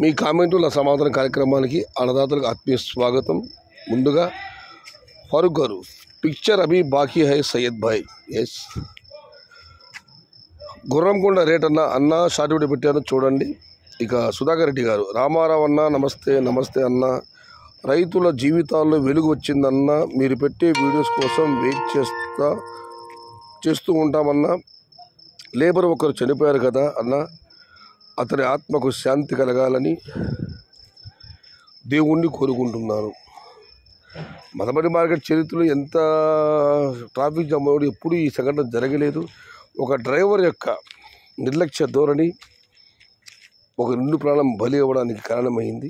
మీ కామెంటు నా సమాధాన కార్యక్రమానికి అన్నదాతలకు ఆత్మీయ స్వాగతం. ముందుగా ఫారూక్ గారు, పిక్చర్ అభి బాకీ హై సయ్యద్ భాయ్. ఎస్, గుర్రంకొండ రేట్ అన్న షార్ట్ వీడియో పెట్టాను చూడండి. ఇక సుధాకర్ రెడ్డి గారు, రామారావు అన్న నమస్తే. నమస్తే అన్న, రైతుల జీవితాల్లో వెలుగు వచ్చిందన్న, మీరు పెట్టే వీడియోస్ కోసం వెయిట్ చేస్తూ ఉంటామన్నా. లేబర్ ఒకరు చనిపోయారు కదా అన్న, అతని ఆత్మకు శాంతి కలగాలని దేవుణ్ణి కోరుకుంటున్నాను. మదమడి మార్కెట్ చరిత్రలో ఎంత ట్రాఫిక్ జామ్ అవ్వడం ఎప్పుడు ఈ సంఘటన జరగలేదు. ఒక డ్రైవర్ యొక్క నిర్లక్ష్య ధోరణి ఒక 2 ప్రాణం బలి అవ్వడానికి కారణమైంది.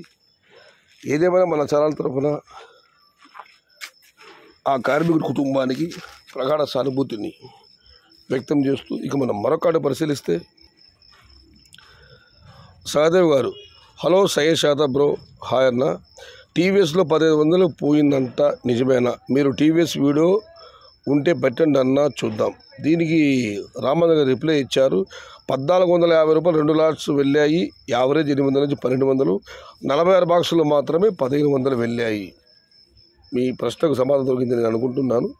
ఏదేమైనా మన ఛానల్ తరఫున ఆ కార్మికుడి కుటుంబానికి ప్రగాఢ సానుభూతిని వ్యక్తం చేస్తూ, ఇక మనం మరొకటి పరిశీలిస్తే, సహదేవ్ గారు, hello Syed Shadab bro, hi అన్న. టీవీఎస్లో 1500 పోయిందంట, నిజమేనా? మీరు టీవీఎస్ వీడియో ఉంటే పెట్టండి అన్న, చూద్దాం. దీనికి రామన్న గారు రిప్లై ఇచ్చారు. 1450 రూపాయలు 2 లాట్స్ వెళ్ళాయి. యావరేజ్ 800 నుంచి 1200, 46 బాక్సులు మాత్రమే 1500 వెళ్ళాయి. మీ ప్రశ్నకు సమాధానం దొరికింది నేను అనుకుంటున్నాను.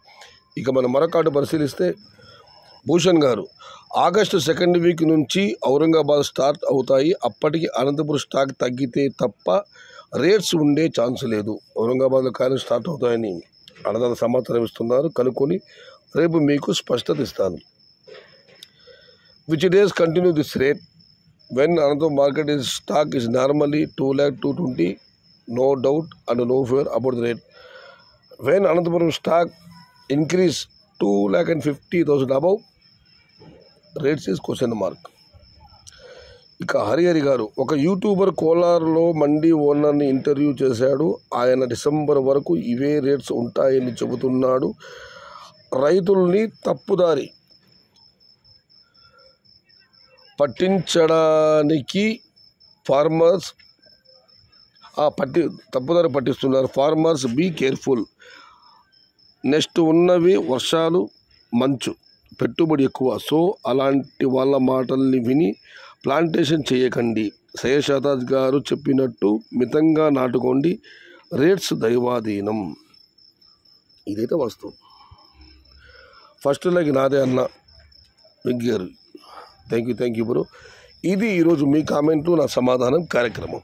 ఇక మనం మరొకటి పరిశీలిస్తే, భూషణ్ గారు, ఆగస్టు 2nd వీక్ నుంచి ఔరంగాబాద్ స్టార్ట్ అవుతాయి. అప్పటికి అనంతపురం స్టాక్ తగ్గితే తప్ప రేట్స్ ఉండే ఛాన్స్ లేదు. ఔరంగాబాద్లో కాయలు స్టార్ట్ అవుతాయని అన్నదాత సమాచారం ఇస్తున్నారు. కనుక్కొని రేపు మీకు స్పష్టత ఇస్తాను. Which days continue this rate when Anantapuram market is stock is normally 2,02,20, no doubt and no fear about the rate. When Anantapuram stock increase 2,50,000 above rates is question mark. ఇక హరిహరి గారు, ఒక యూట్యూబర్ కోలార్లో మండీ ఓనర్ని ఇంటర్వ్యూ చేశాడు. ఆయన డిసెంబర్ వరకు ఇవే రేట్స్ ఉంటాయని చెబుతున్నాడు. రైతుల్ని తప్పుదారి పట్టించడానికి తప్పుదారి పట్టిస్తున్నారు. Farmers be careful. నెక్స్ట్ ఉన్నవి వర్షాలు, మంచు, పెట్టుబడి ఎక్కువ. సో అలాంటి వాళ్ళ మాటల్ని విని ప్లాంటేషన్ చేయకండి. సయ్యద్ షాదాబ్ గారు చెప్పినట్టు మితంగా నాటుకోండి. రేట్స్ దైవాధీనం. ఇదైతే వాస్తవం. ఫస్ట్ లైక్ నాదే అన్న వెంకయ్య గారు. Thank you bro. ఇది ఈరోజు మీ కామెంట్లు నా సమాధానం కార్యక్రమం.